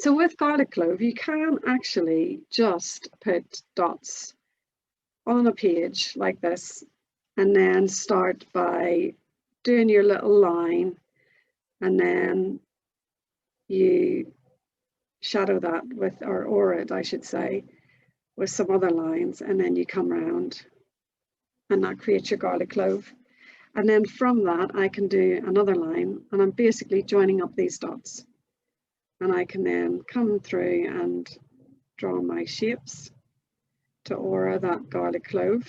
So with garlic clove, you can actually just put dots on a page like this and then start by doing your little line, and then you shadow that with, or aura it I should say, with some other lines, and then you come round and that creates your garlic clove. And then from that I can do another line, and I'm basically joining up these dots, and I can then come through and draw my shapes to aura that garlic clove.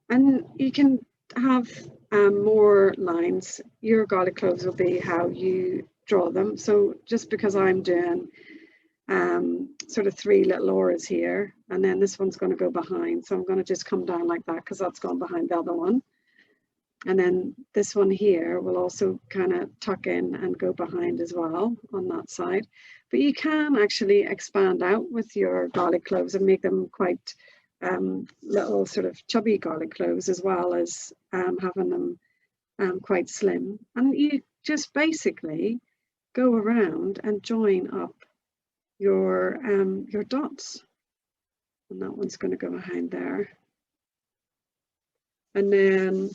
And you can have more lines. Your garlic cloves will be how you draw them. So just because I'm doing sort of 3 little auras here, and then this one's going to go behind, so I'm going to just come down like that because that's gone behind the other one. And then this one here will also kind of tuck in and go behind as well on that side. But you can actually expand out with your garlic cloves and make them quite little sort of chubby garlic cloves, as well as having them quite slim. And you just basically go around and join up your dots. And that one's going to go behind there. And then,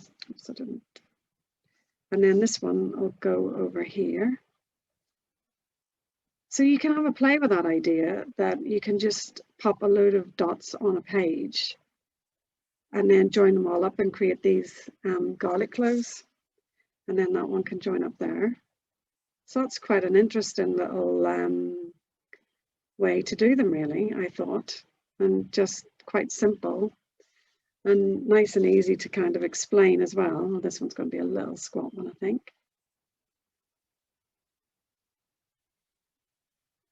this one will go over here. So you can have a play with that idea that you can just pop a load of dots on a page and then join them all up and create these garlic cloves. And then that one can join up there. So that's quite an interesting little way to do them, really, I thought, and just quite simple. And nice and easy to kind of explain as well. Oh, this one's going to be a little squat one, I think.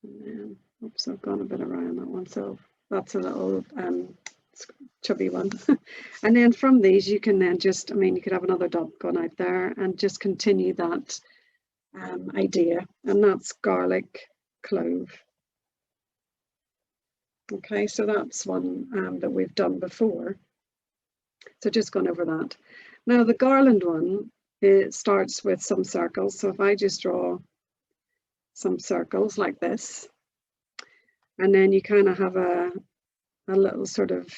And then, oops, I've gone a bit around that one. So that's a little chubby one. And then from these, you can then just, I mean, you could have another dot going out there and just continue that idea. And that's garlic clove. Okay, so that's one that we've done before. So just gone over that. Now the garland one, it starts with some circles. So if I just draw some circles like this, and then you kind of have a little sort of,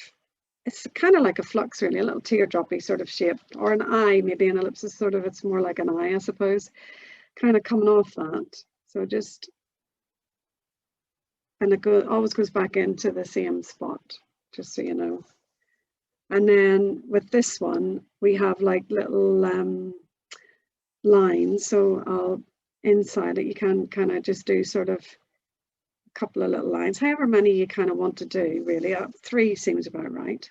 it's kind of like a flux really, a little teardroppy sort of shape, or an eye, maybe an ellipsis sort of, it's more like an eye, I suppose, kind of coming off that. So just, and it always goes back into the same spot, just so you know. And then with this one, we have like little lines. So I'll inside it, you can kind of just do sort of a couple of little lines, however many you kind of want to do, really. 3 seems about right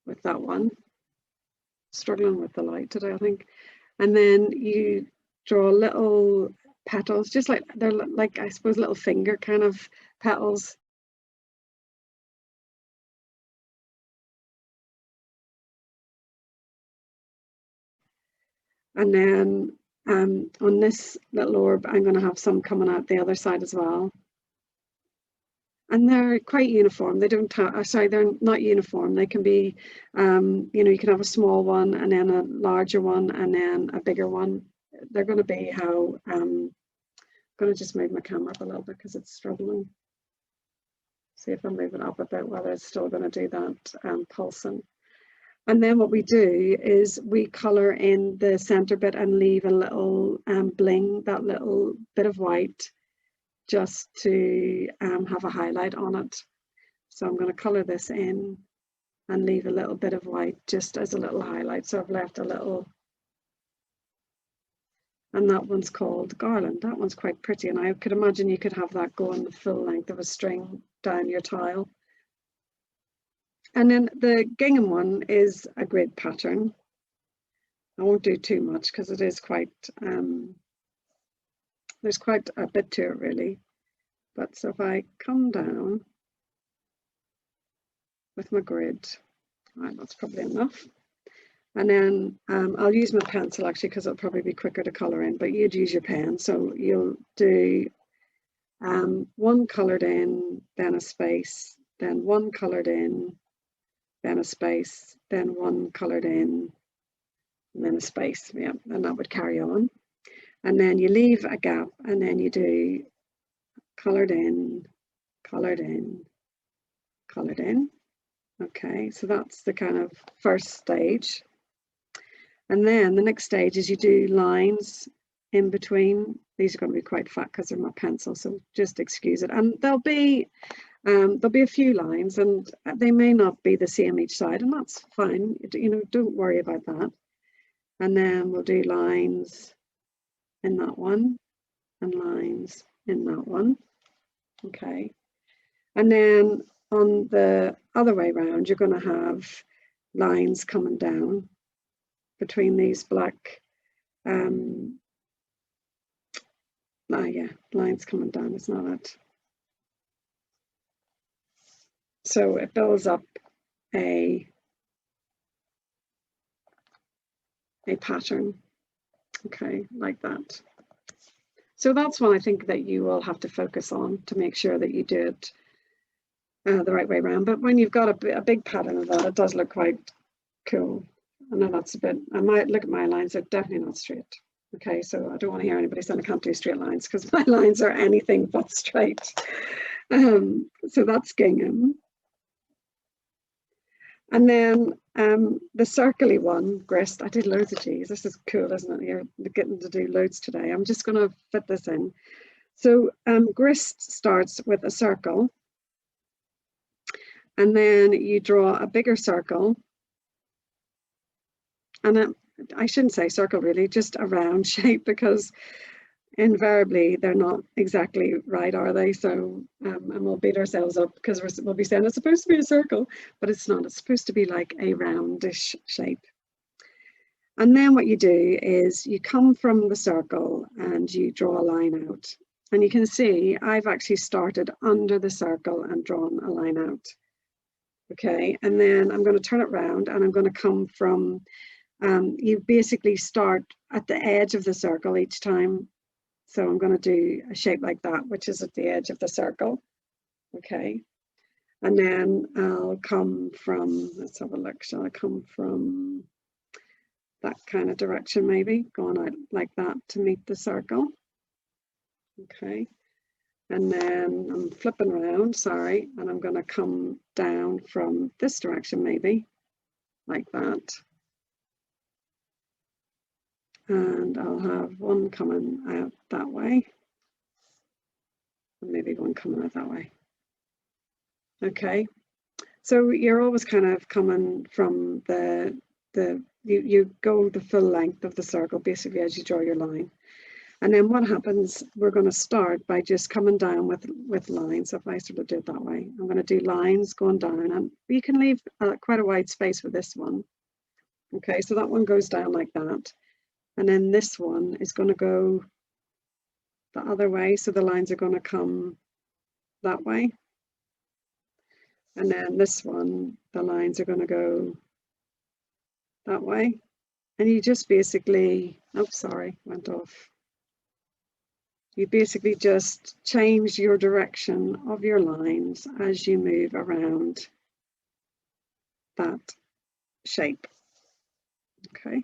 with that one. Struggling with the light today, I think. And then you draw little petals, just like they're like, I suppose, little finger kind of petals. And then on this little orb, I'm going to have some coming out the other side as well. And they're quite uniform. They don't have, sorry, they're not uniform. They can be, you know, you can have a small one and then a larger one and then a bigger one. They're going to be how, I'm going to just move my camera up a little bit because it's struggling. See if I move it up a bit, whether it's still going to do that pulsing. And then what we do is we colour in the centre bit and leave a little bling, that little bit of white, just to have a highlight on it. So I'm going to colour this in and leave a little bit of white just as a little highlight. So I've left a little, and that one's called Garland. That one's quite pretty, and I could imagine you could have that going the full length of a string down your tile. And then the Gingham one is a grid pattern. I won't do too much because it is quite, there's quite a bit to it really. But so if I come down with my grid, right, that's probably enough. And then I'll use my pencil actually because it'll probably be quicker to colour in, but you'd use your pen. So you'll do one coloured in, then a space, then one coloured in, then a space, then one coloured in, and then a space, yeah, and that would carry on. and then you leave a gap, and then you do coloured in, coloured in, coloured in. Okay, so that's the kind of first stage. And then the next stage is you do lines in between. These are going to be quite fat because they're my pencil, so just excuse it. And there'll be a few lines, and they may not be the same each side, and that's fine. You know, don't worry about that. And then we'll do lines in that one, and lines in that one. Okay. And then on the other way around, you're going to have lines coming down between these black, lines coming down, it's not it. So it builds up a pattern, okay, like that. So that's one I think that you will have to focus on to make sure that you do it the right way around. But when you've got a big pattern of that, it does look quite cool. I know that's a bit, I might look at my lines, they're definitely not straight. Okay, so I don't want to hear anybody saying I can't do straight lines, because my lines are anything but straight. So that's Gingham. And then the circly one, grist, I did loads of these. This is cool, isn't it? You're getting to do loads today. I'm just going to fit this in. So grist starts with a circle, and then you draw a bigger circle, and I shouldn't say circle really, just a round shape, because invariably they're not exactly right, are they? So and we'll beat ourselves up because we'll be saying it's supposed to be a circle, but it's not. It's supposed to be like a roundish shape. And then what you do is you come from the circle and you draw a line out, and you can see I've actually started under the circle and drawn a line out. Okay, and then I'm going to turn it round, and I'm going to come from you basically start at the edge of the circle each time. So I'm going to do a shape like that, which is at the edge of the circle. Okay. And then I'll come from, let's have a look. Shall I come from that kind of direction, maybe going out like that to meet the circle? Okay. And then I'm flipping around, sorry, and I'm going to come down from this direction, maybe like that. And I'll have one coming out that way, and maybe one coming out that way. Okay, so you're always kind of coming from you go the full length of the circle basically as you draw your line. And then what happens, we're going to start by just coming down with lines. So if I sort of do it that way, I'm going to do lines going down, and you can leave quite a wide space with this one. Okay, so that one goes down like that. And then this one is going to go the other way. So the lines are going to come that way. And then this one, the lines are going to go that way. And you just basically, oh, sorry, went off. You basically just change your direction of your lines as you move around that shape. Okay.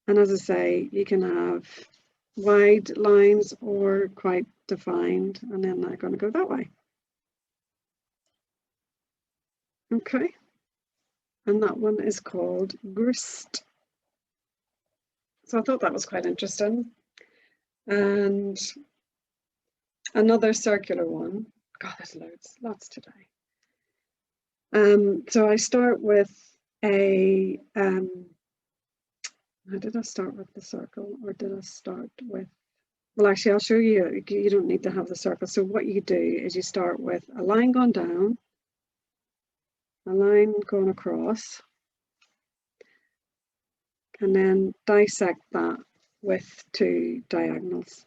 And as I say, you can have wide lines or quite defined, and then they're going to go that way. Okay. And that one is called grist. So I thought that was quite interesting. And another circular one. God, there's lots today. So I start with a, how did I start with the circle, or did I start with, well, actually, I'll show you, you don't need to have the circle. So what you do is you start with a line going down, a line going across, and then dissect that with two diagonals.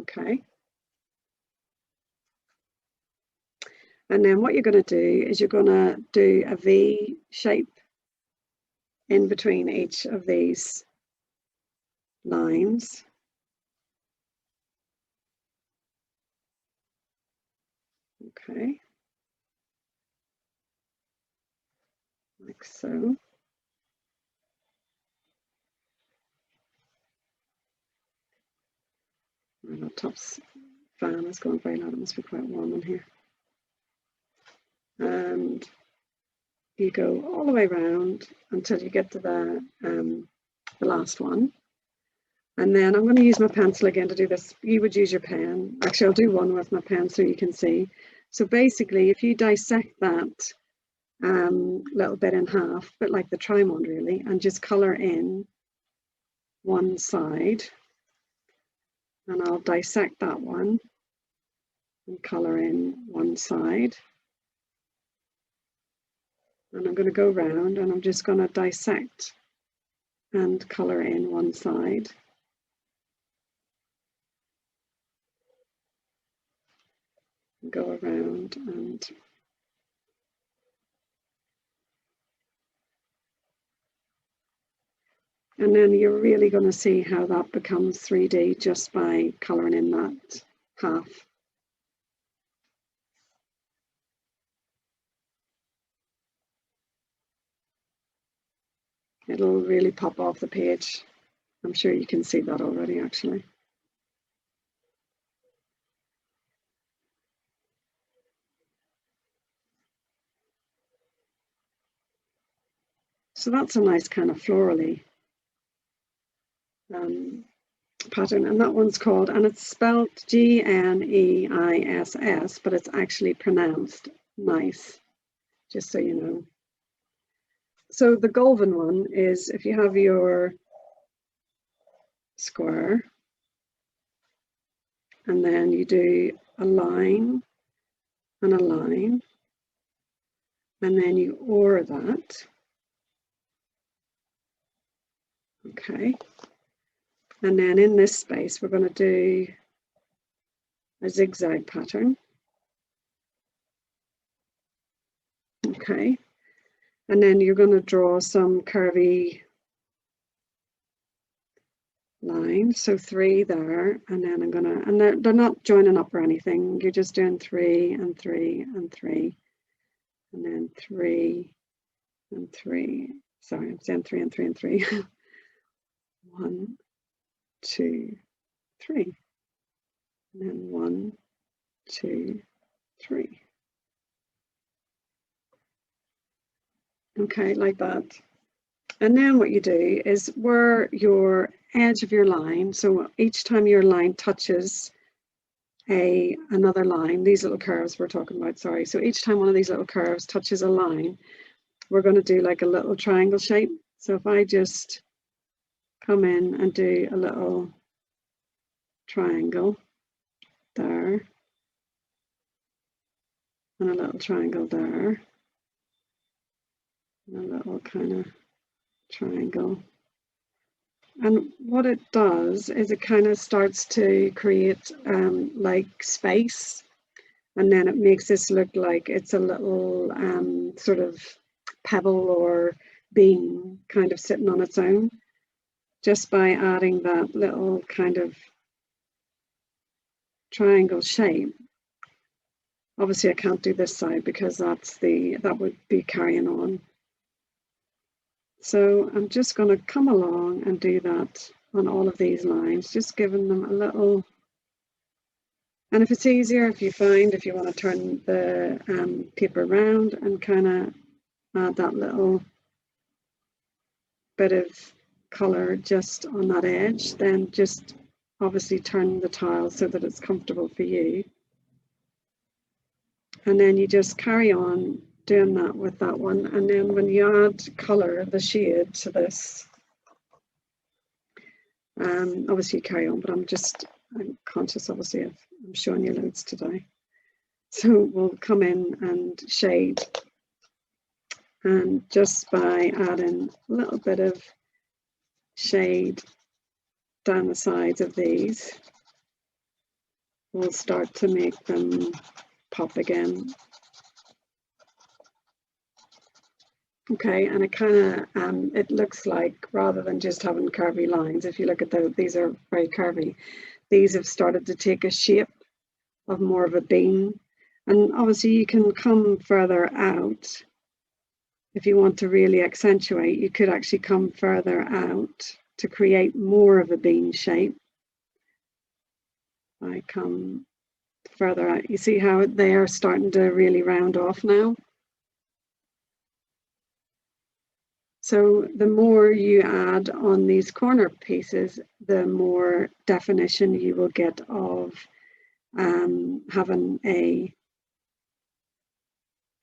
Okay. And then what you're going to do is you're going to do a V shape in between each of these lines. Okay. Like so. laptop's fan is going very loud. It must be quite warm in here. And you go all the way around until you get to the last one. And then I'm going to use my pencil again to do this. You would use your pen. Actually, I'll do one with my pen so you can see. So basically, if you dissect that little bit in half, a bit like the trimond really, and just colour in one side, and I'll dissect that one and colour in one side. And I'm going to go round and I'm just going to dissect and colour in one side. Go around and then you're really going to see how that becomes 3D just by colouring in that half. It'll really pop off the page. I'm sure you can see that already actually. So that's a nice kind of florally pattern, and that one's called, and it's spelled Gneiss, but it's actually pronounced Gneiss, just so you know. So the golden one is, if you have your square and then you do a line and a line and then you OR that, okay, and then in this space we're going to do a zigzag pattern, okay, and then you're going to draw some curvy lines, so 3 there, and then I'm gonna, and they're not joining up or anything, you're just doing 3 and 3 and 3 and then 3 and 3, sorry, I'm saying 3 and 3 and 3 1 2 3 and then 1 2 3, okay, like that. And then what you do is where your edge of your line, so each time your line touches another line, these little curves we're talking about, sorry, so each time one of these little curves touches a line, we're going to do like a little triangle shape. So if I just come in and do a little triangle there and a little triangle there and a little kind of triangle, and what it does is it kind of starts to create like space, and then it makes this look like it's a little sort of pebble or bean kind of sitting on its own, just by adding that little kind of triangle shape. Obviously I can't do this side because that would be carrying on. So I'm just going to come along and do that on all of these lines, just giving them a little, and if it's easier, if you find, if you want to turn the paper around and kind of add that little bit of colour just on that edge, then just obviously turn the tile so that it's comfortable for you. And then you just carry on doing that with that one, and then when you add colour, the shade to this, obviously you carry on, but I'm conscious obviously of I'm showing you loads today, so we'll come in and shade, and just by adding a little bit of shade down the sides of these, we'll start to make them pop again. Okay, and it kind of it looks like, rather than just having curvy lines, if you look at these are very curvy, these have started to take a shape of more of a bean, and obviously you can come further out if you want to really accentuate. You could actually come further out to create more of a bean shape, I come further out. You see how they are starting to really round off now? So the more you add on these corner pieces, the more definition you will get of having a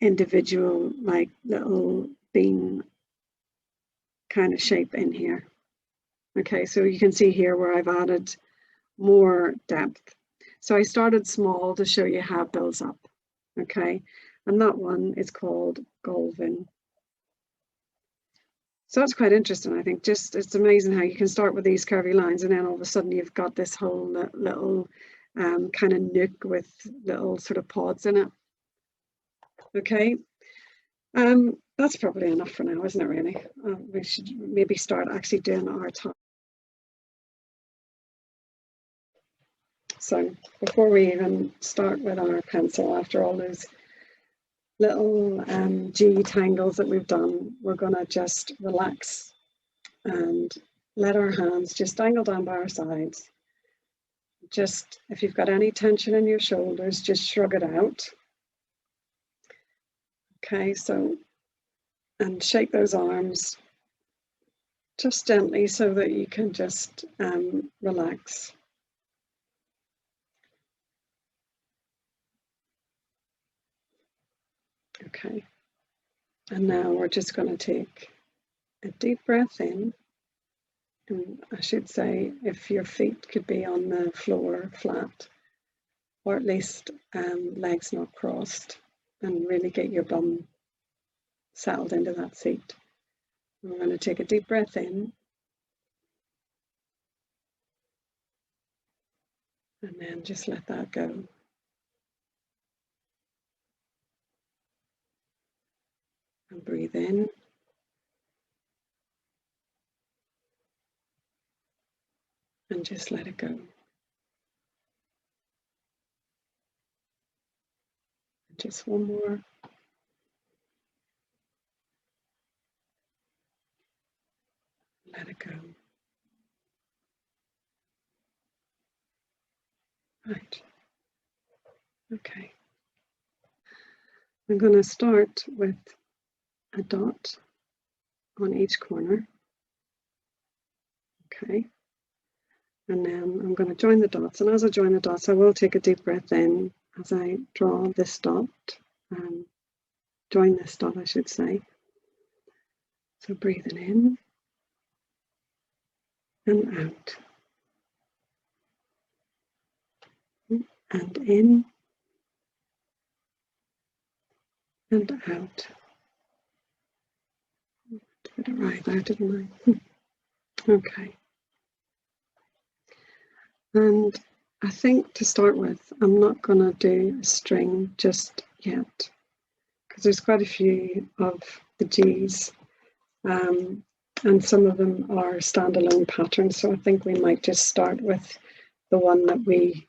individual like little bean kind of shape in here. Okay, so you can see here where I've added more depth. So I started small to show you how it builds up. Okay, and that one is called Golvin. So that's quite interesting, I think. Just it's amazing how you can start with these curvy lines and then all of a sudden you've got this whole little kind of nook with little sort of pods in it. Okay, that's probably enough for now, isn't it, really? We should maybe start actually doing our top. So before we even start with our pencil, after all those little G tangles that we've done, we're going to just relax and let our hands just dangle down by our sides. Just, if you've got any tension in your shoulders, just shrug it out. Okay, so, and shake those arms just gently so that you can just relax. Okay, and now we're just going to take a deep breath in. And I should say, if your feet could be on the floor flat, or at least legs not crossed, and really get your bum settled into that seat. We're going to take a deep breath in, and then just let that go. And breathe in. And just let it go. And just one more. Let it go. Right. Okay. I'm going to start with a dot on each corner. Okay. And then I'm going to join the dots. And as I join the dots, I will take a deep breath in as I draw this dot. Join this dot, I should say. So breathing in and out. And in and out. Did it right there, didn't I? Okay. And I think to start with, I'm not going to do a string just yet, because there's quite a few of the G's, and some of them are standalone patterns. So I think we might just start with the one that we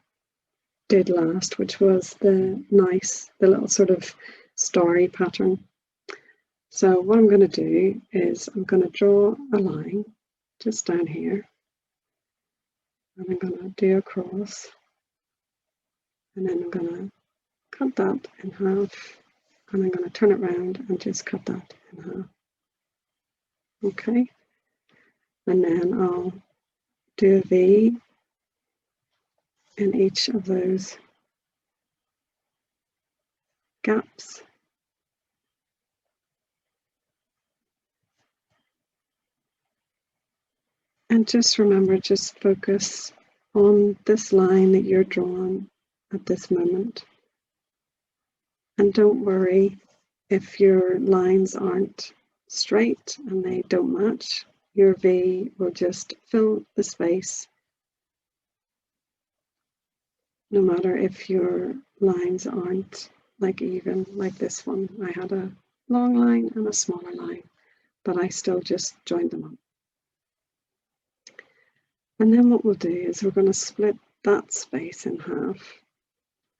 did last, which was the Gneiss, the little sort of starry pattern. So what I'm going to do is I'm going to draw a line just down here. And I'm going to do a cross, and then I'm going to cut that in half, and I'm going to turn it around and just cut that in half. Okay, and then I'll do a V in each of those gaps. And just remember, just focus on this line that you're drawing at this moment. And don't worry if your lines aren't straight and they don't match. Your V will just fill the space, no matter if your lines aren't like even, like this one. I had a long line and a smaller line, but I still just joined them up. And then what we'll do is we're going to split that space in half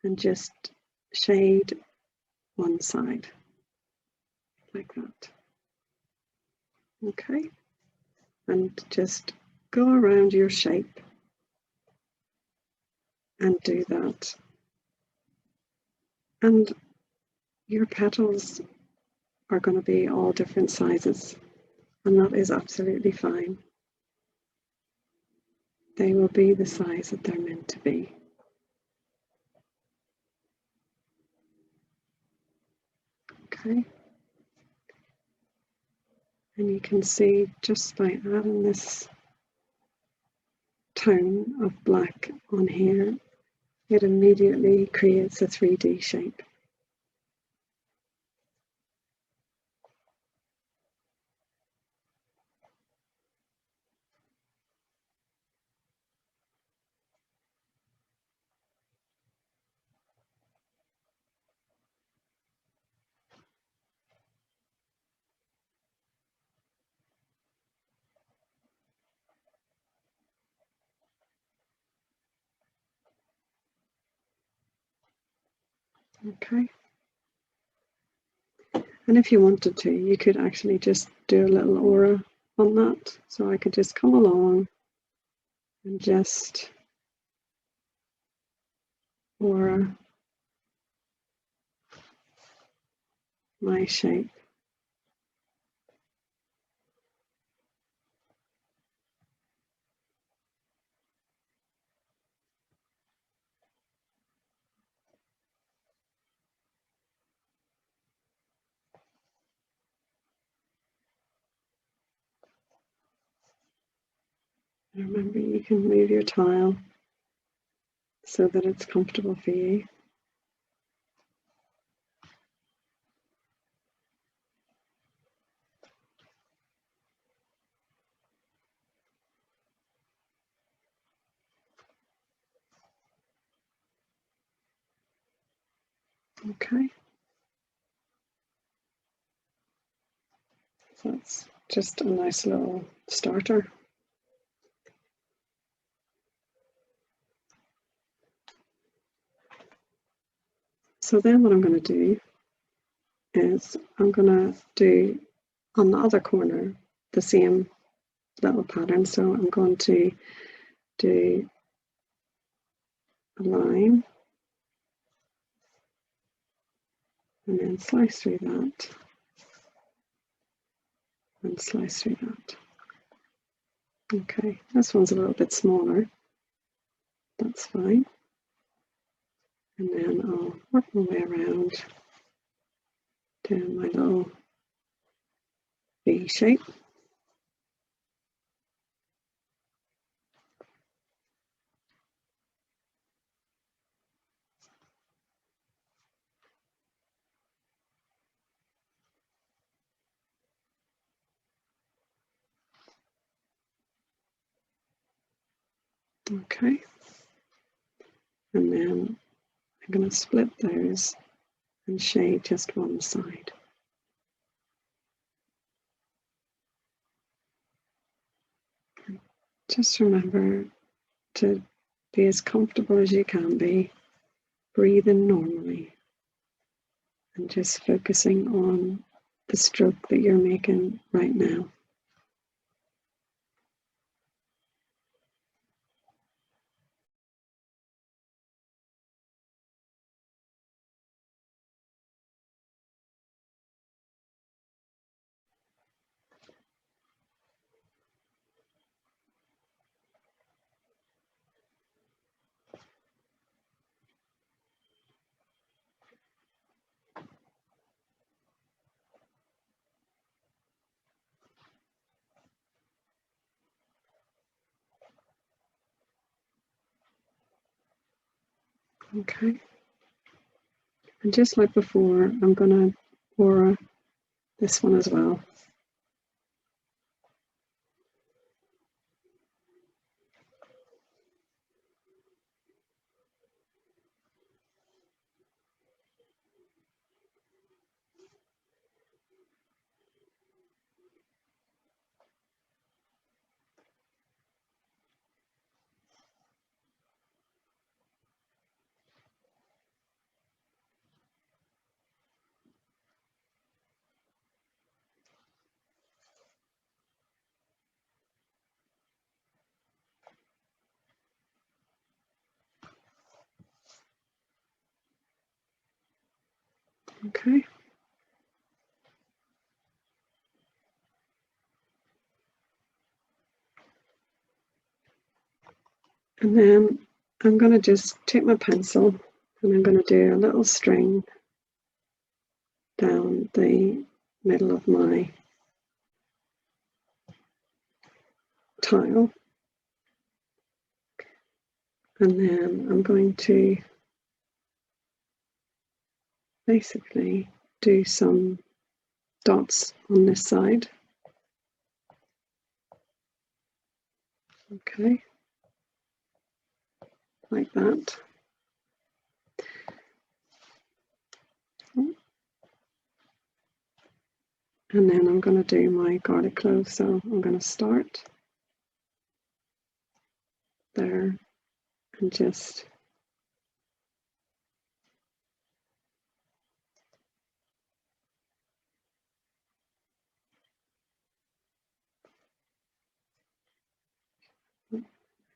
and just shade one side like that. Okay, and just go around your shape and do that. And your petals are going to be all different sizes, and that is absolutely fine. They will be the size that they're meant to be. Okay. And you can see just by adding this tone of black on here, it immediately creates a 3D shape. Okay. And if you wanted to, you could actually just do a little aura on that. So I could just come along and just aura my shape. And remember, you can move your tile so that it's comfortable for you. Okay. So that's just a nice little starter. So then what I'm going to do is I'm going to do on the other corner the same little pattern. So I'm going to do a line and then slice through that and slice through that. Okay, this one's a little bit smaller. That's fine. And then I'll work my way around doing my little V shape. Okay. And then I'm going to split those and shade just one side. Just remember to be as comfortable as you can be, breathing normally, and just focusing on the stroke that you're making right now. Okay. And just like before, I'm going to aura this one as well. Okay. And then I'm going to just take my pencil and I'm going to do a little string down the middle of my tile. And then I'm going to basically do some dots on this side. Okay, like that. And then I'm going to do my garlic clove. So I'm going to start there and just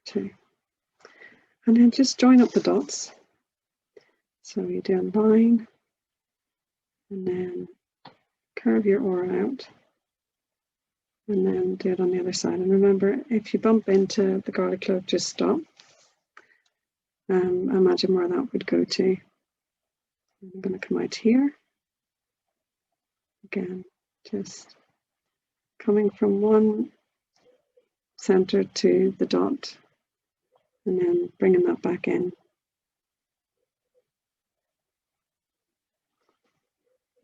two. And then just join up the dots. So you do a line and then curve your aura out and then do it on the other side. And remember, if you bump into the garlic clove, just stop. Imagine where that would go to. I'm going to come out here. Again, just coming from one center to the dot and then bringing that back in.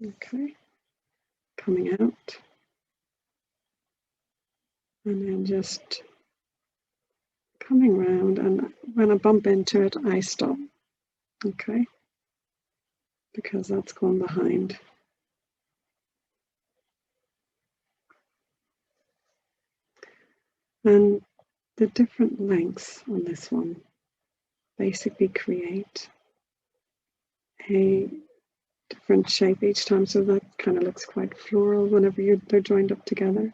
Okay, coming out and then just coming round, and when I bump into it I stop, okay, because that's going behind. And the different lengths on this one basically create a different shape each time, so that kind of looks quite floral whenever they're joined up together.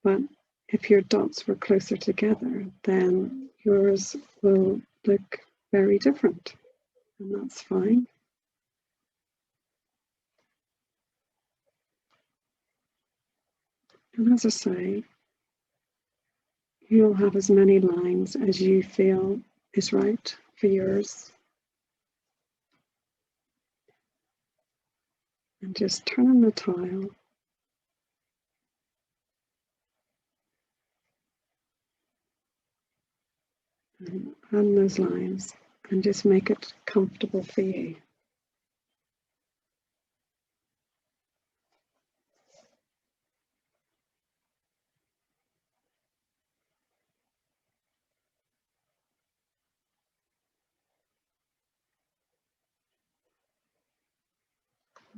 But if your dots were closer together, then yours will look very different, and that's fine. And as I say, you'll have as many lines as you feel is right for yours. And just turn on the tile and add those lines and just make it comfortable for you.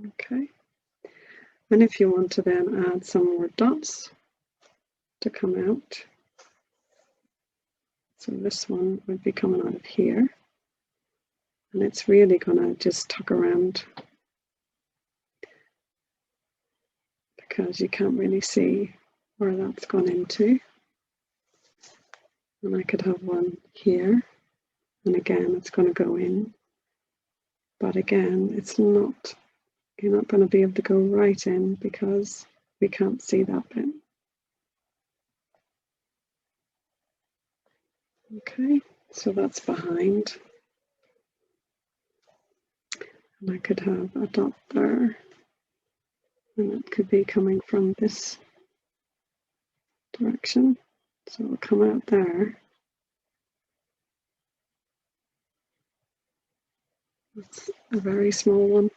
Okay, and if you want to then add some more dots to come out, so this one would be coming out of here, and it's really going to just tuck around because you can't really see where that's gone into. And I could have one here, and again it's going to go in, but again it's not, you're not going to be able to go right in because we can't see that bit. Okay, so that's behind. And I could have a dot there, and it could be coming from this direction. So it'll come out there. That's a very small one.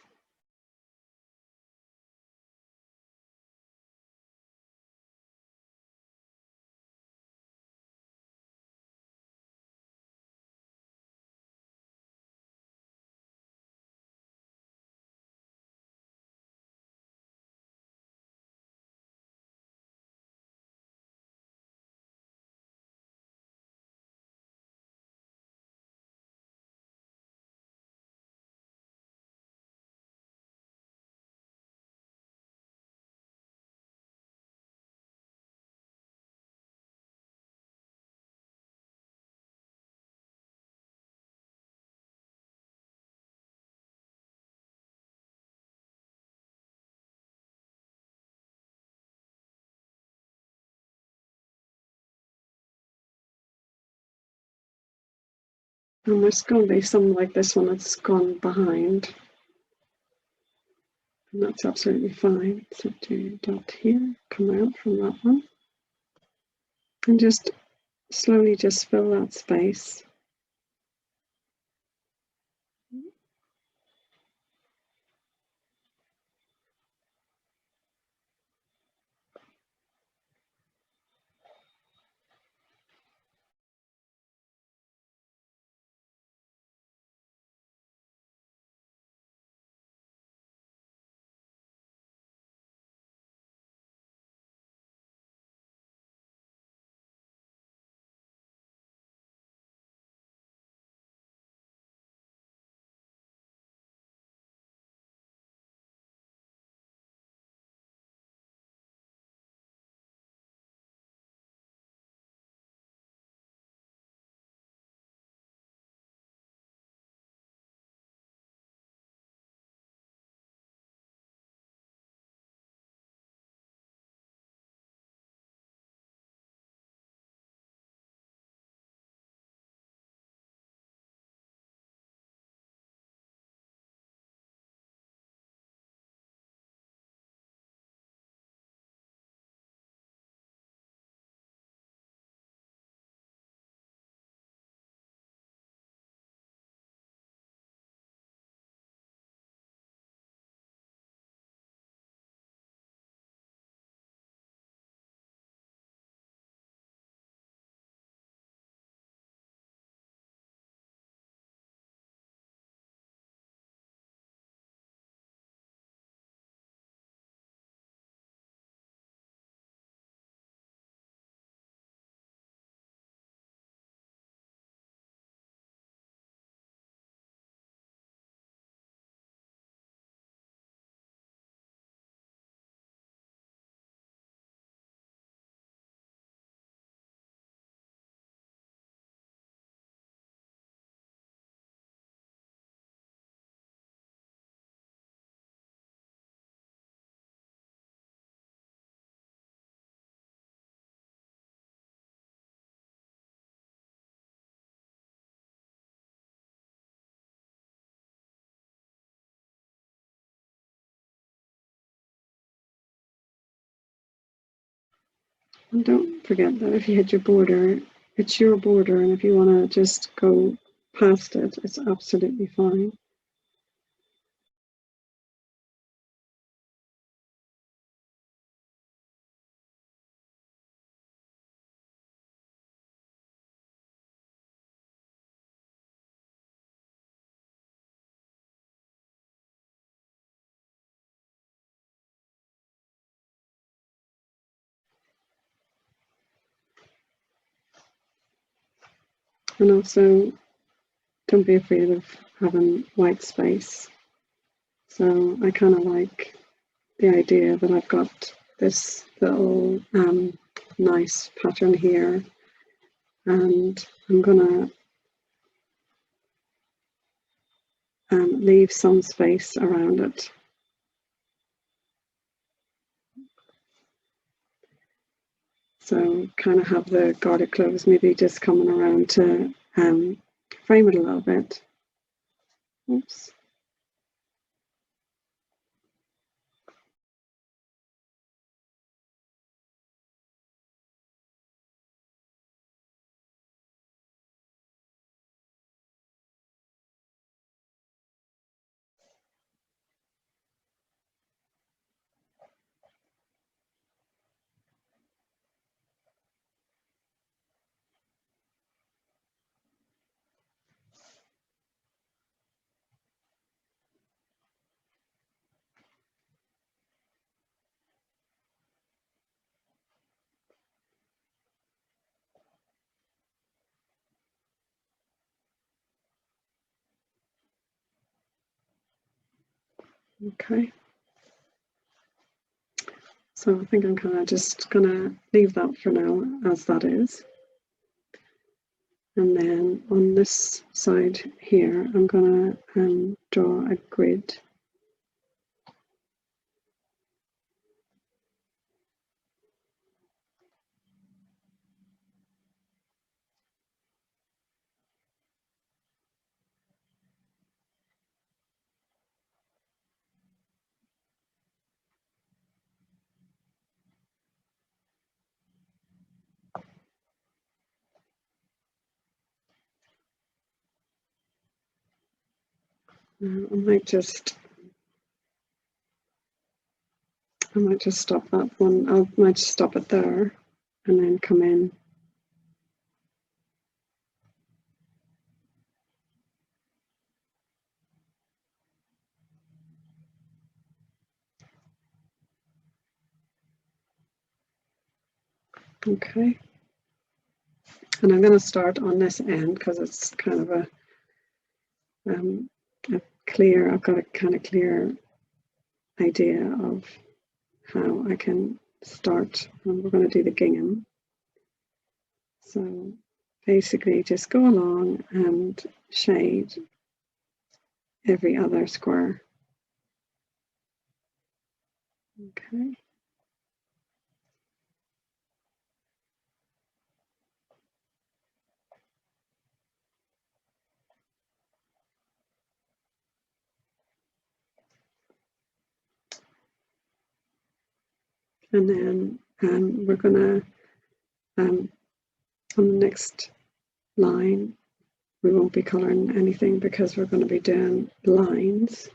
And there's going to be some like this one that's gone behind. And that's absolutely fine. So do a dot here, come out from that one. And just slowly just fill that space. And don't forget that if you hit your border, it's your border, and if you want to just go past it, it's absolutely fine. And also, don't be afraid of having white space. So I kind of like the idea that I've got this little nice pattern here, and I'm gonna leave some space around it. So kind of have the garlic cloves maybe just coming around to frame it a little bit. Oops. Okay. So I think I'm kind of just gonna leave that for now as that is. And then on this side here, I'm gonna draw a grid. I might just stop that one. I might just stop it there and then come in. Okay. And I'm going to start on this end because it's kind of a clear, I've got a kind of clear idea of how I can start, and we're going to do the gingham. So basically just go along and shade every other square. Okay. And then we're going to, on the next line, we won't be colouring anything because we're going to be doing lines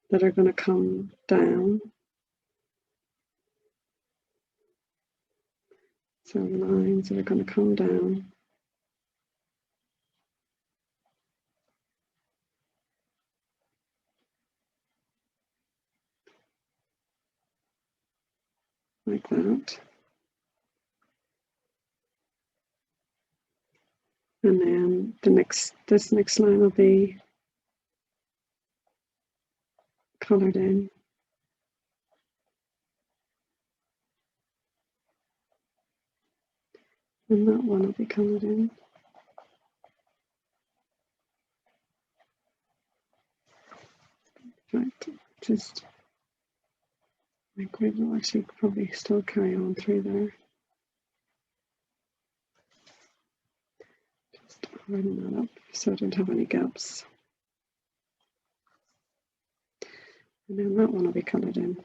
that are going to come down. So lines that are going to come down. Like that. And then this next line will be coloured in. And that one will be coloured in. In fact, just my grid will actually probably still carry on through there. Just harden that up so I don't have any gaps. And then that one will be coloured in.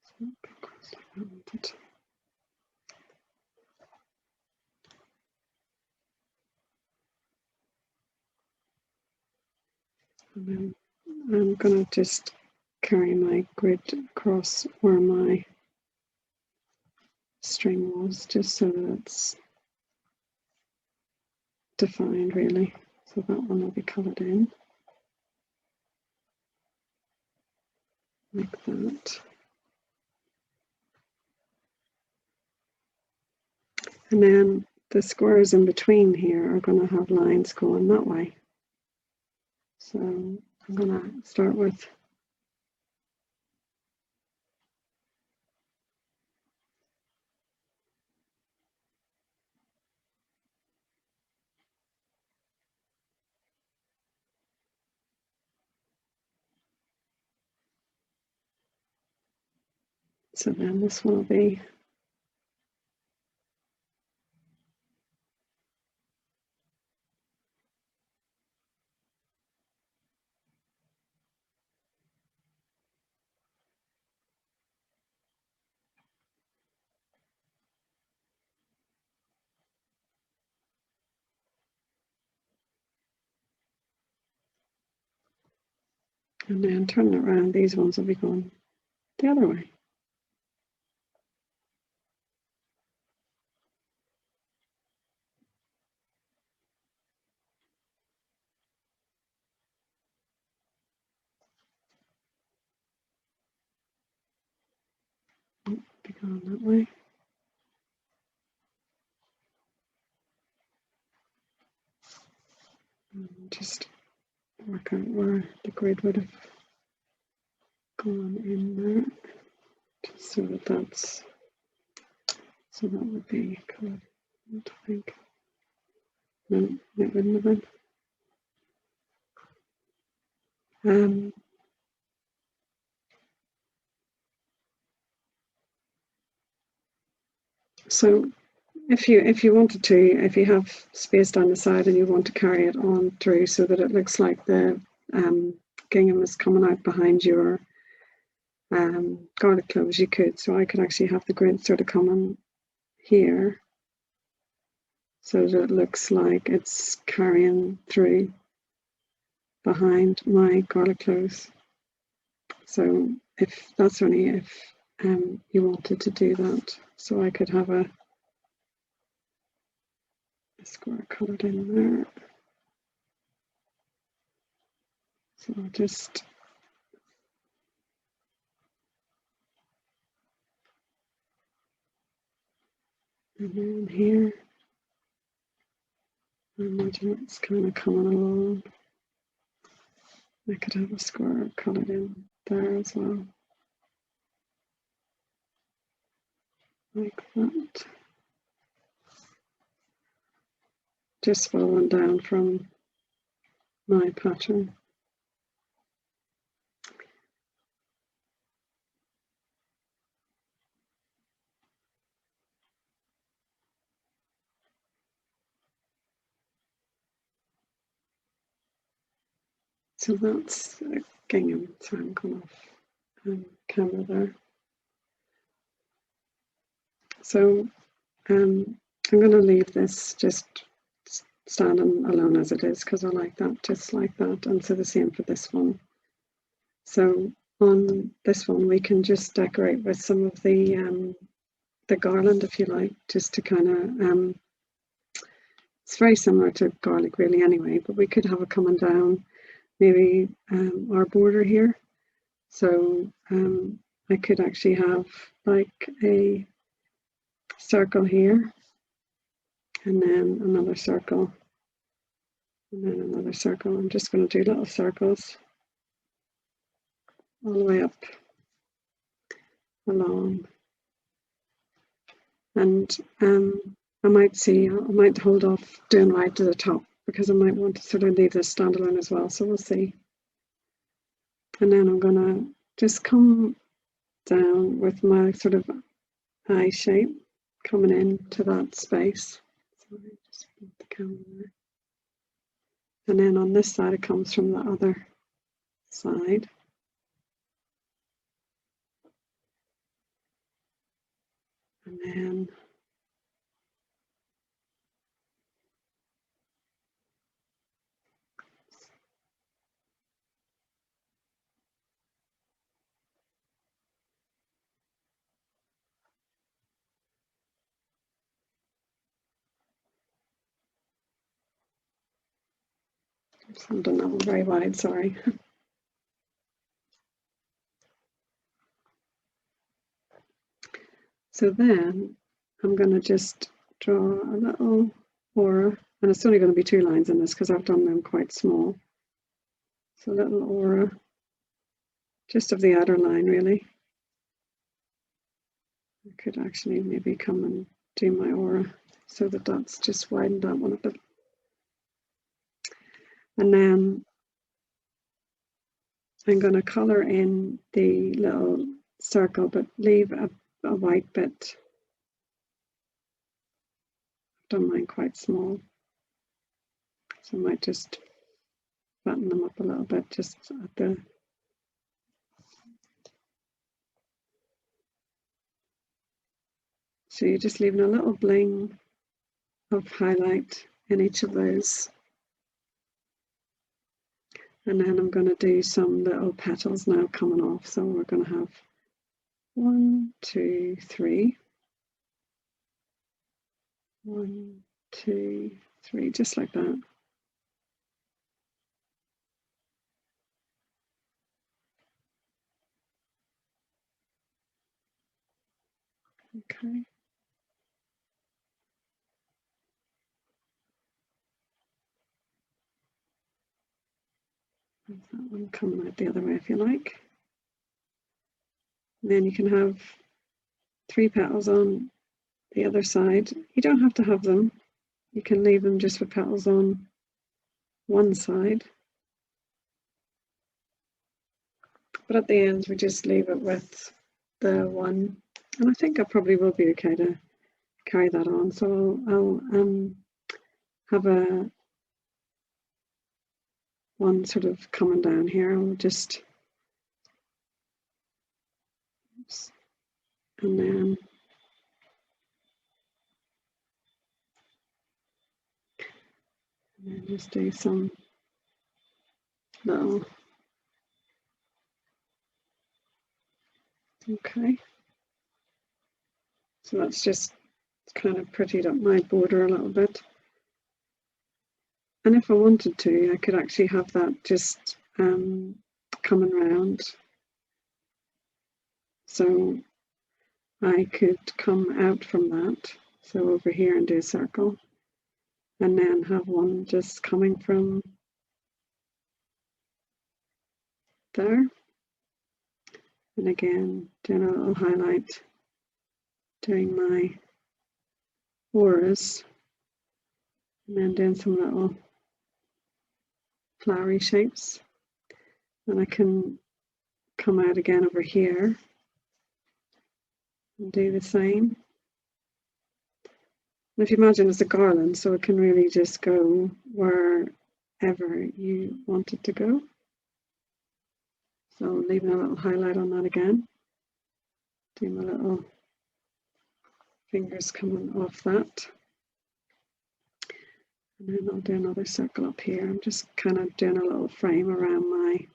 So across like I wanted. And then I'm going to just carry my grid across where my string was, just so that it's defined really. So that one will be coloured in. Like that. And then the squares in between here are going to have lines going that way. So I'm going to start with so then this one will be and then turn it around, these ones will be going the other way. Be going that way. And just work out where the grid would have gone in there, just so that that's, so that would be coloured, I think. No, it wouldn't have been. So if you wanted to, if you have space down the side and you want to carry it on through so that it looks like the gingham is coming out behind your garlic cloves, you could. So I could actually have the grid sort of coming here so that it looks like it's carrying through behind my garlic cloves. So if that's only if you wanted to do that. So I could have a square coloured in there. So I'll just and then here, I imagine it's kind of coming along. I could have a square coloured in there as well, like that. Just following down from my pattern. So that's a gingham tangle off camera there. So I'm going to leave this just standing alone as it is because I like that, just like that. And so the same for this one. So on this one we can just decorate with some of the garland if you like, just to kind of it's very similar to garlic really anyway, but we could have it coming down maybe our border here. So I could actually have like a circle here and then another circle and then another circle. I'm just going to do little circles all the way up along, and I might hold off doing right to the top because I might want to sort of leave this standalone as well, so we'll see. And then I'm going to just come down with my sort of eye shape coming into that space. So I just put the camera there. And then on this side it comes from the other side. And then I'm done that one very wide, sorry. So then I'm going to just draw a little aura, and it's only going to be 2 lines in this because I've done them quite small. So a little aura, just of the outer line really. I could actually maybe come and do my aura so that that's just widened that one a bit. And then I'm going to colour in the little circle but leave a white bit. I've done mine quite small, so I might just button them up a little bit just at the so you're just leaving a little bling of highlight in each of those. And then I'm going to do some little petals now coming off. So we're going to have 1, 2, 3. 1, 2, 3, just like that. Okay. That one coming out the other way if you like. And then you can have 3 petals on the other side. You don't have to have them. You can leave them just with petals on one side. But at the end we just leave it with the one. And I think I probably will be okay to carry that on. So I'll have a one sort of coming down here. I'll just, oops, and then And just do some little, okay. So that's just kind of prettied up my border a little bit. And if I wanted to, I could actually have that just coming round. So I could come out from that, so over here and do a circle, and then have one just coming from there. And again, doing a little highlight, doing my auras, and then doing some little flowery shapes. And I can come out again over here and do the same. And if you imagine it's a garland, so it can really just go wherever you want it to go. So leaving a little highlight on that again. Do my little fingers coming off that. And then I'll do another circle up here. I'm just kind of doing a little frame around my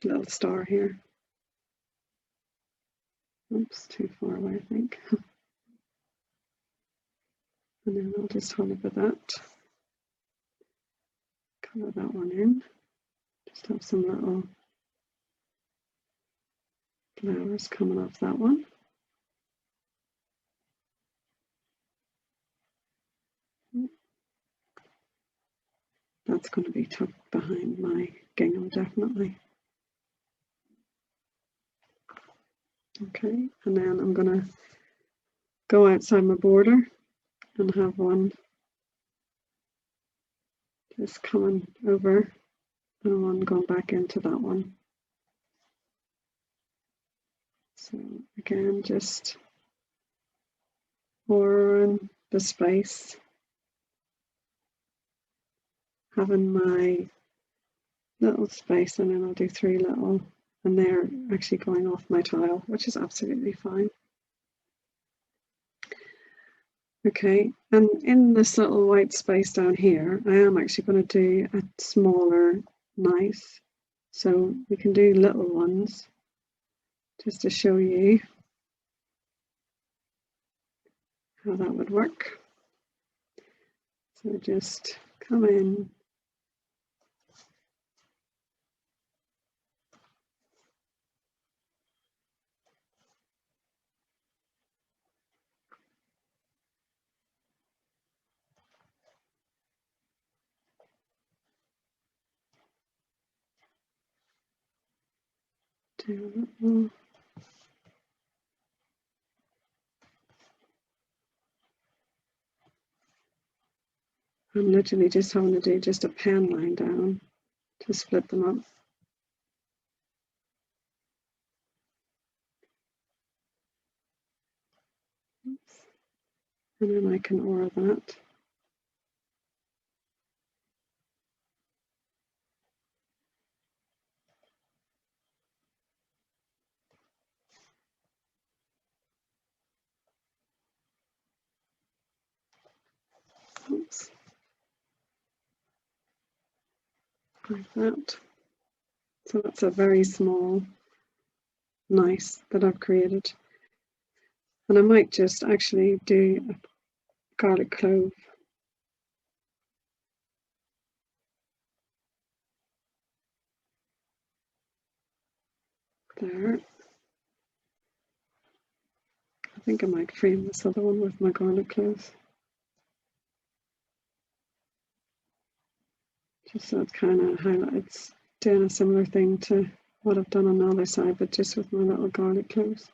little star here. Oops, too far away, I think. And then I'll just hold it with that. Color that one in. Just have some little flowers coming off that one. That's going to be tucked behind my gingham, definitely. Okay, and then I'm going to go outside my border and have one just coming over and one going back into that one. So again, just on the space, having my little space, and then I'll do 3 little, and they're actually going off my tile, which is absolutely fine. Okay, and in this little white space down here, I am actually going to do a smaller Gneiss. So we can do little ones just to show you how that would work. So just come in. Do a little. I'm literally just having to do just a pen line down to split them up. And then I can aura that. Oops. Like that. So that's a very small Gneiss that I've created. And I might just actually do a garlic clove. There. I think I might frame this other one with my garlic cloves. Just so it's kind of highlights, doing a similar thing to what I've done on the other side, but just with my little garlic cloves.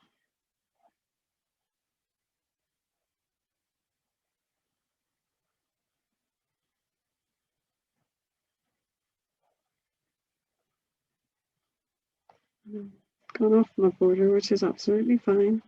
Gone off my border, which is absolutely fine.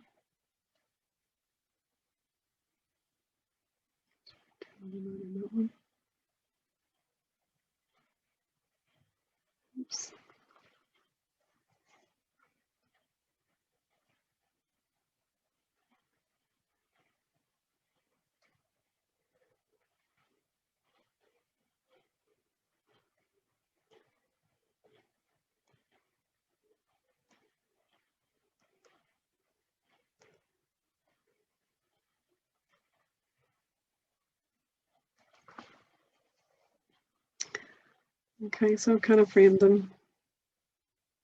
Okay, so I've kind of framed them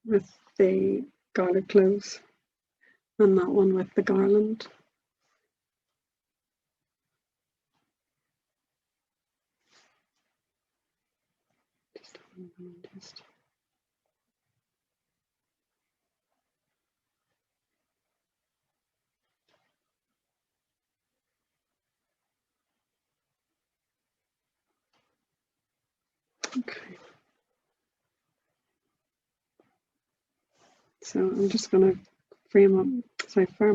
with the garlic cloves and that one with the garland. Okay. So I'm just going to firm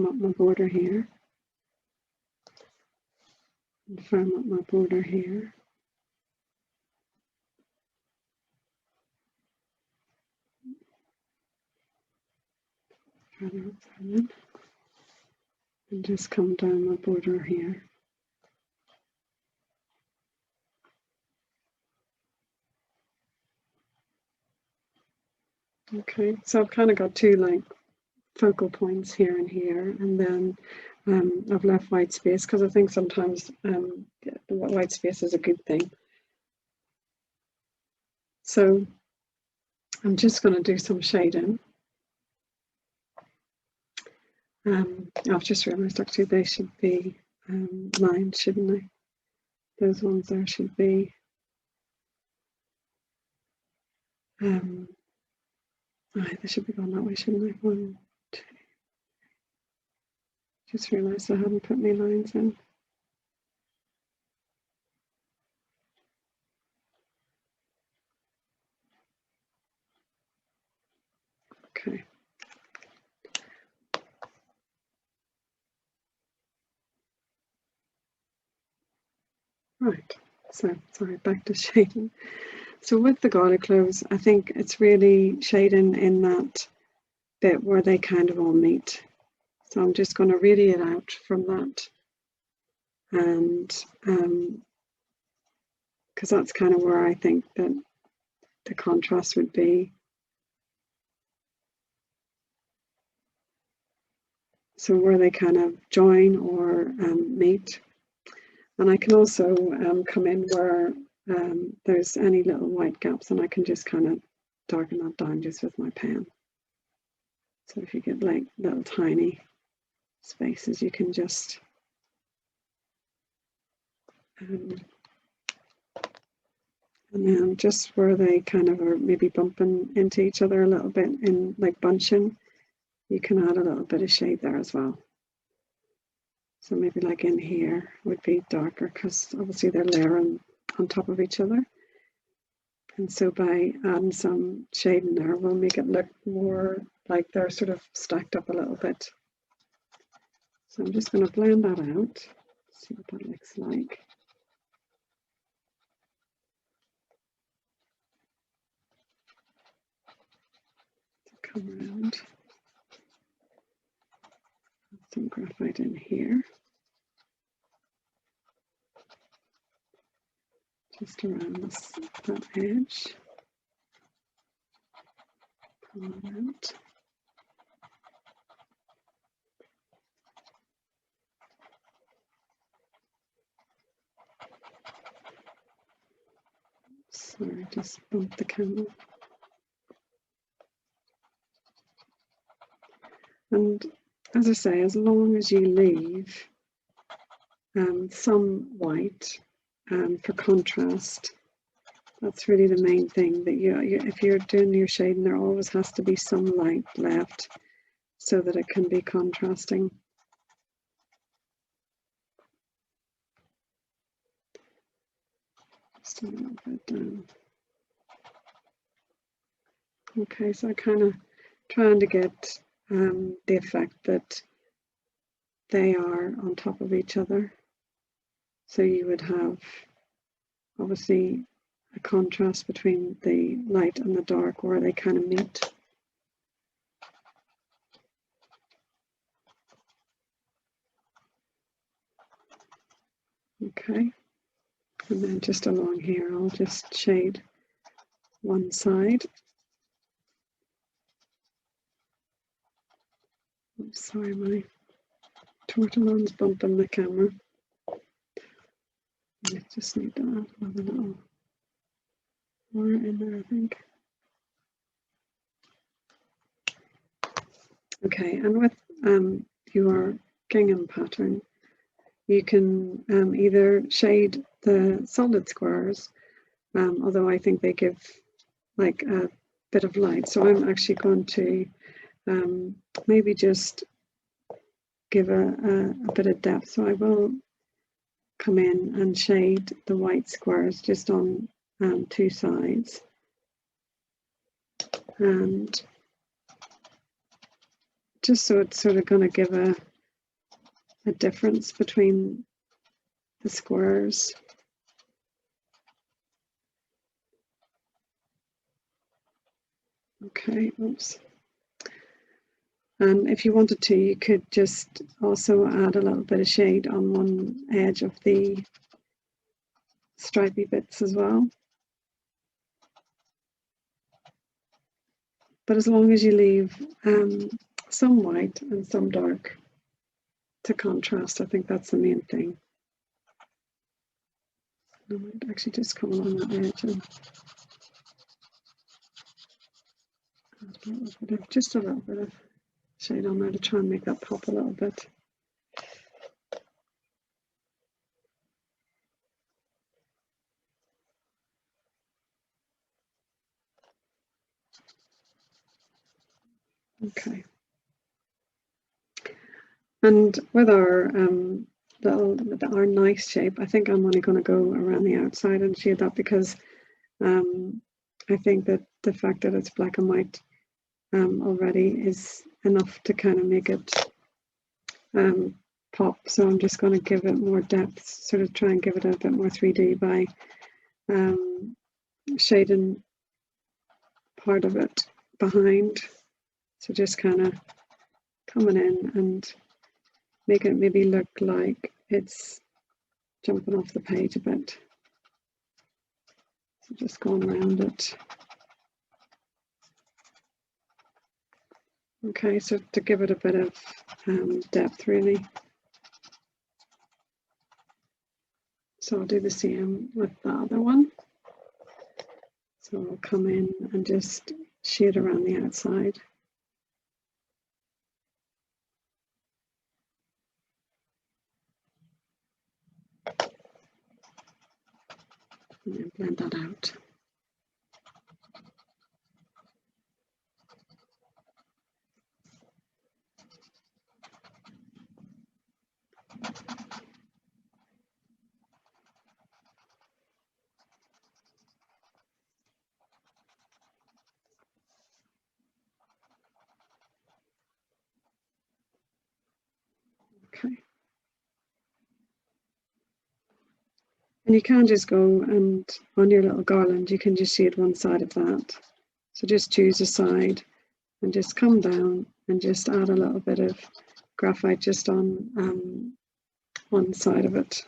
up my border here, and firm up my border here. Further up, and just come down my border here. Okay, so I've kind of got two like focal points here and here, and then I've left white space because I think sometimes the white space is a good thing. So I'm just going to do some shading. I've just realised actually they should be lined, shouldn't they? Those ones there should be they should be going that way, shouldn't they? 1, 2. Just realised I hadn't put any lines in. Okay. Right, so sorry, back to shading. So with the garlic cloves, I think it's really shading in that bit where they kind of all meet. So I'm just going to radiate out from that, and because that's kind of where I think that the contrast would be. So where they kind of join or meet. And I can also come in where there's any little white gaps, and I can just kind of darken that down just with my pen. So if you get like little tiny spaces, you can just and then just where they kind of are maybe bumping into each other a little bit in like bunching, you can add a little bit of shade there as well. So maybe like in here would be darker because obviously they're layering on top of each other. And so by adding some shade in there, we'll make it look more like they're sort of stacked up a little bit. So I'm just going to blend that out, see what that looks like. Come around, some graphite in here, just around that edge. Pull it out. Sorry, just bumped the camera. And as I say, as long as you leave some white for contrast, that's really the main thing. That if you're doing your shading, there always has to be some light left so that it can be contrasting. Just a little bit down. Okay, so I kind of trying to get the effect that they are on top of each other. So you would have obviously a contrast between the light and the dark where they kind of meet. Okay, and then just along here I'll just shade one side. Oops, sorry, my tortillon's bumping the camera. I just need to add another little more in there, I think. Okay, and with your gingham pattern, you can either shade the solid squares, although I think they give like a bit of light. So I'm actually going to maybe just give a bit of depth. So I will come in and shade the white squares just on two sides. And just so it's sort of going to give a difference between the squares. Okay, oops. And if you wanted to, you could just also add a little bit of shade on one edge of the stripy bits as well. But as long as you leave some white and some dark to contrast, I think that's the main thing. I might actually just come along that edge and add just a little bit of shade on there to try and make that pop a little bit. Okay. And with our our Gneiss shape, I think I'm only going to go around the outside and shade that, because I think that the fact that it's black and white already is enough to kind of make it pop. So I'm just going to give it more depth, sort of try and give it a bit more 3D by shading part of it behind. So just kind of coming in and make it maybe look like it's jumping off the page a bit. So just going around it. Okay, so to give it a bit of depth really. So I'll do the same with the other one. So I'll come in and just shade around the outside. And then blend that out. Okay. And you can just go and on your little garland, you can just shade one side of that. So just choose a side and just come down and just add a little bit of graphite just on one side of it.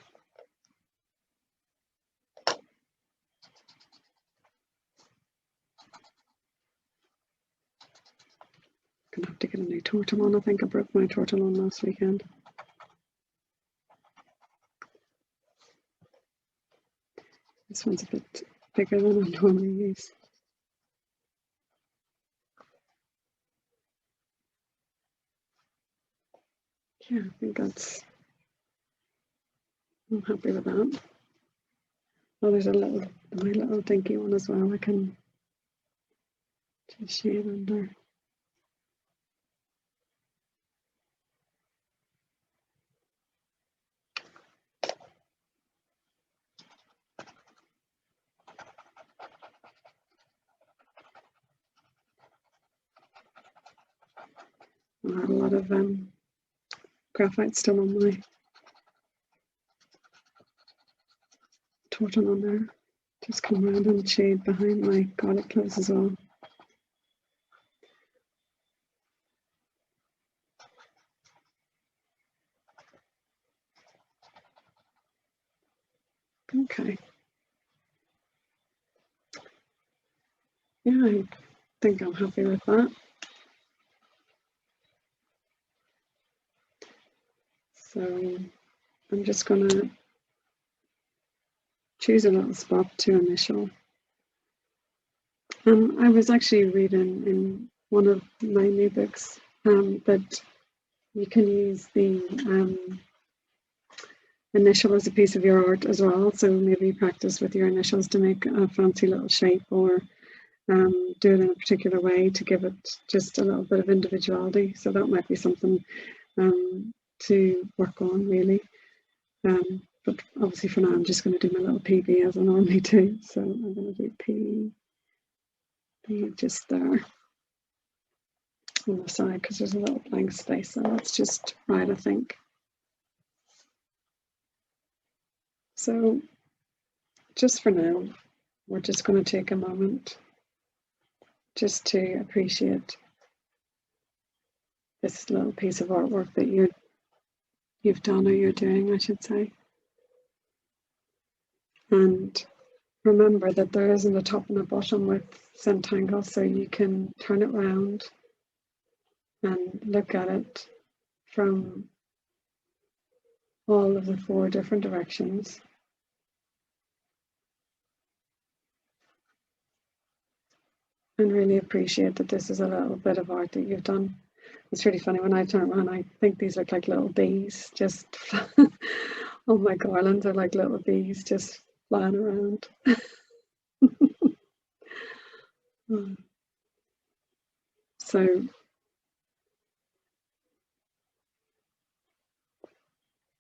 Gonna have to get a new tortillon. I think I broke my tortillon last weekend. This one's a bit bigger than I normally use. Yeah, I think that's, I'm happy with that. Oh, there's a little, my little dinky one as well. I can just shade under. I had a lot of graphite still on my tortillon there. Just come around and shade behind my garlic cloves as well. Okay. Yeah, I think I'm happy with that. So I'm just gonna choose a little spot to initial I was actually reading in one of my new books that you can use the initial as a piece of your art as well. So maybe practice with your initials to make a fancy little shape, or do it in a particular way to give it just a little bit of individuality. So that might be something to work on, really. But obviously for now I'm just going to do my little PB as I normally do. So I'm going to do P just there on the side because there's a little blank space, so that's just right, I think. So just for now, we're just going to take a moment just to appreciate this little piece of artwork that you've done, or you're doing, I should say. And remember that there isn't a top and a bottom with Zentangle, so you can turn it round and look at it from all of the 4 different directions. And really appreciate that this is a little bit of art that you've done. It's really funny, when I turn around, I think these look like little bees, just all my garlands are like little bees just flying around. So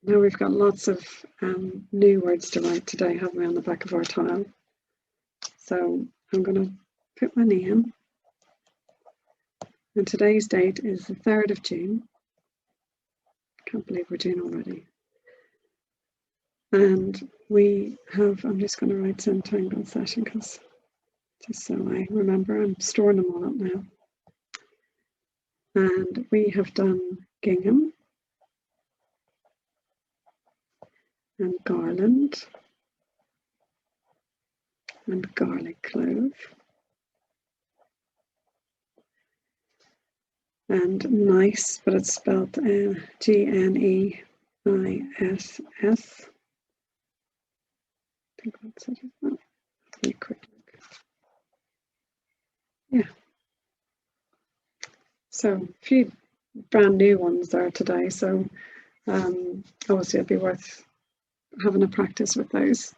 now we've got lots of new words to write today, haven't we, on the back of our tile. So I'm going to put my name, and today's date is the 3rd of June. Can't believe we're June already. And we have, I'm just going to write Zentangle session, because just so I remember, I'm storing them all up now. And we have done Gingham and Garland and garlic clove and Gneiss, but it's spelled Gneiss. I think that's it. Oh, a quick look. Yeah. So a few brand new ones there today. So obviously it'd be worth having a practice with those.